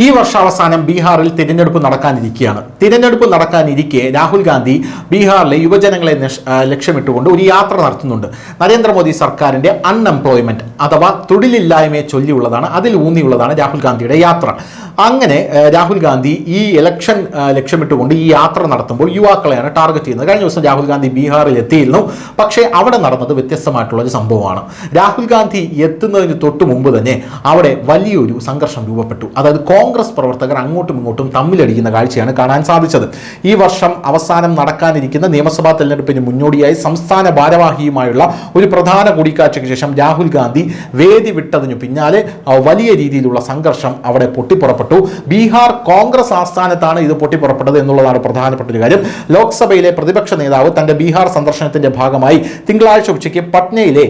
ഈ വർഷാവസാനം ബീഹാറിൽ തിരഞ്ഞെടുപ്പ് നടക്കാനിരിക്കെ രാഹുൽ ഗാന്ധി ബീഹാറിലെ യുവജനങ്ങളെ ലക്ഷ്യമിട്ടുകൊണ്ട് ഒരു യാത്ര നടത്തുന്നുണ്ട്. നരേന്ദ്രമോദി സർക്കാരിന്റെ അൺഎംപ്ലോയ്മെന്റ് അഥവാ തൊഴിലില്ലായ്മയെ ചൊല്ലിയുള്ളതാണ്, അതിൽ ഊന്നിയുള്ളതാണ് രാഹുൽ ഗാന്ധിയുടെ യാത്ര. അങ്ങനെ രാഹുൽ ഗാന്ധി ഈ ഇലക്ഷൻ ലക്ഷ്യമിട്ടുകൊണ്ട് ഈ യാത്ര നടത്തുമ്പോൾ യുവാക്കളെയാണ് ടാർഗറ്റ് ചെയ്യുന്നത്. കഴിഞ്ഞ ദിവസം രാഹുൽ ഗാന്ധി ബീഹാറിൽ എത്തിയിരുന്നു. പക്ഷേ അവിടെ നടന്നത് വ്യത്യസ്തമായിട്ടുള്ള ഒരു സംഭവമാണ്. രാഹുൽ ഗാന്ധി എത്തുന്നതിന് തൊട്ട് മുമ്പ് തന്നെ അവിടെ വലിയൊരു സംഘർഷം രൂപപ്പെട്ടു. അതായത് കോൺഗ്രസ് പ്രവർത്തകർ അങ്ങോട്ടും ഇങ്ങോട്ടും തമ്മിലടിക്കുന്ന കാഴ്ചയാണ് കാണാൻ സാധിച്ചത്. ഈ വർഷം അവസാനം നടക്കാനിരിക്കുന്ന നിയമസഭാ തെരഞ്ഞെടുപ്പിന് മുന്നോടിയായി സംസ്ഥാന ഭാരവാഹിയുമായുള്ള ഒരു പ്രധാന കൂടിക്കാഴ്ചയ്ക്ക് ശേഷം രാഹുൽ ഗാന്ധി വേദി വിട്ടതിനു പിന്നാലെ വലിയ രീതിയിലുള്ള സംഘർഷം അവിടെ പൊട്ടിപ്പുറപ്പെട്ടു. ബീഹാർ കോൺഗ്രസ് ആസ്ഥാനത്താണ് ഇത് പൊട്ടിപ്പുറപ്പെട്ടത് എന്നുള്ളതാണ് പ്രധാനപ്പെട്ട ഒരു കാര്യം. ലോക്സഭയിലെ പ്രതിപക്ഷ നേതാവ് തന്റെ ബീഹാർ സന്ദർശനത്തിന്റെ ഭാഗമായി തിങ്കളാഴ്ച ഉച്ചയ്ക്ക് പട്നയിലെ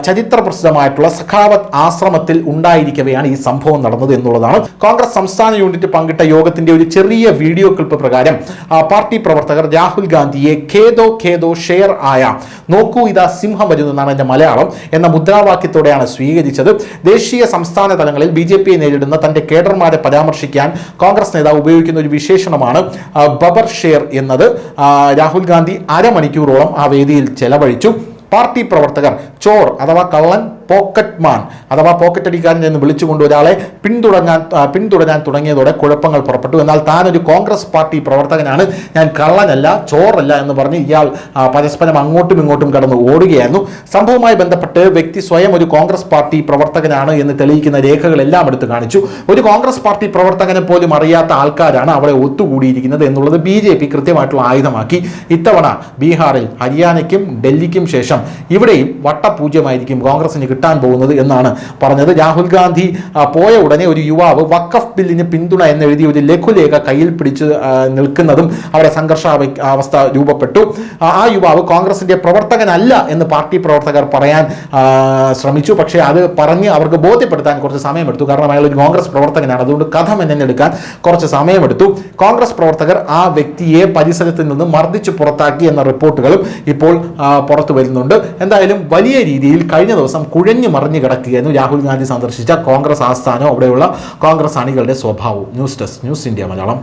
ചരിത്ര പ്രസിദ്ധമായിട്ടുള്ള സഖാവത്ത് ആശ്രമത്തിൽ ഉണ്ടായിരിക്കവെയാണ് ഈ സംഭവം നടന്നത് എന്നുള്ളതാണ്. കോൺഗ്രസ് സംസ്ഥാന യൂണിറ്റ് പങ്കിട്ട യോഗത്തിന്റെ ഒരു ചെറിയ വീഡിയോ ക്ലിപ്പ് പ്രകാരം പാർട്ടി പ്രവർത്തകർ രാഹുൽ ഗാന്ധിയെ ഖേദോ ഖേദോ ഷെയർ ആയ നോക്കൂ ഇതാ സിംഹം വരുന്നു എന്നാണ് എന്റെ മലയാളം എന്ന മുദ്രാവാക്യത്തോടെയാണ് സ്വീകരിച്ചത്. ദേശീയ സംസ്ഥാന തലങ്ങളിൽ BJP നേരിടുന്ന തന്റെ കേഡർമാരെ പരാമർശിക്കാൻ കോൺഗ്രസ് നേതാവ് ഉപയോഗിക്കുന്ന ഒരു വിശേഷണമാണ് ബബർ ഷെയർ എന്നത്. രാഹുൽ ഗാന്ധി അരമണിക്കൂറോളം ആ വേദിയിൽ ചെലവഴിച്ചു. പാർട്ടി പ്രവർത്തകർ ചോർ അഥവാ കള്ളൻ, പോക്കറ്റ് മാൻ അഥവാ പോക്കറ്റ് അടിക്കാരൻ എന്ന് വിളിച്ചുകൊണ്ട് ഒരാളെ പിന്തുടരാൻ തുടങ്ങിയതോടെ കുഴപ്പങ്ങൾ പുറപ്പെട്ടു. എന്നാൽ താനൊരു കോൺഗ്രസ് പാർട്ടി പ്രവർത്തകനാണ്, ഞാൻ കള്ളനല്ല ചോറല്ല എന്ന് പറഞ്ഞ് ഇയാൾ പരസ്പരം അങ്ങോട്ടും ഇങ്ങോട്ടും കടന്ന് ഓടുകയായിരുന്നു. സംഭവവുമായി ബന്ധപ്പെട്ട് വ്യക്തി സ്വയം ഒരു കോൺഗ്രസ് പാർട്ടി പ്രവർത്തകനാണ് എന്ന് തെളിയിക്കുന്ന രേഖകളെല്ലാം എടുത്തു കാണിച്ചു. ഒരു കോൺഗ്രസ് പാർട്ടി പ്രവർത്തകനെ പോലും അറിയാത്ത ആൾക്കാരാണ് അവിടെ ഒത്തുകൂടിയിരിക്കുന്നത് എന്നുള്ളത് BJP കൃത്യമായിട്ടുള്ള ആയുധമാക്കി. ഇത്തവണ ബീഹാറിൽ ഹരിയാനയ്ക്കും ഡൽഹിക്കും ശേഷം ഇവിടെയും വട്ടപൂജ്യമായിരിക്കും കോൺഗ്രസിന് കിട്ടാൻ പോകുന്നത് എന്നാണ് പറഞ്ഞത്. രാഹുൽ ഗാന്ധി പോയ ഉടനെ ഒരു യുവാവ് വഖഫ് ബില്ലിന് പിന്തുണ എന്നെഴുതി ഒരു ലഘുലേഖ കയ്യിൽ പിടിച്ച് നിൽക്കുന്നതും അവിടെ സംഘർഷാവസ്ഥ രൂപപ്പെട്ടു. ആ യുവാവ് കോൺഗ്രസിന്റെ പ്രവർത്തകനല്ല എന്ന് പാർട്ടി പ്രവർത്തകർ പറയാൻ ശ്രമിച്ചു. പക്ഷേ അത് പറഞ്ഞ് അവർക്ക് ബോധ്യപ്പെടുത്താൻ കുറച്ച് സമയമെടുത്തു. കാരണം അയാൾ ഒരു കോൺഗ്രസ് പ്രവർത്തകനാണ്, അതുകൊണ്ട് കഥ മെന്നെടുക്കാൻ കുറച്ച് സമയമെടുത്തു. കോൺഗ്രസ് പ്രവർത്തകർ ആ വ്യക്തിയെ പരിസരത്തിൽ നിന്ന് മർദ്ദിച്ച് പുറത്താക്കി എന്ന റിപ്പോർട്ടുകളും ഇപ്പോൾ പുറത്തു വരുന്നുണ്ട്. എന്തായാലും വലിയ രീതിയിൽ കഴിഞ്ഞ ദിവസം കുഴഞ്ഞു മറിഞ്ഞു കിടക്കുകയായിരുന്നു രാഹുൽ ഗാന്ധി സന്ദർശിച്ച കോൺഗ്രസ് ആസ്ഥാനം, അവിടെയുള്ള കോൺഗ്രസ് അണികളുടെ സ്വഭാവവും. News desk, news India Malayalam.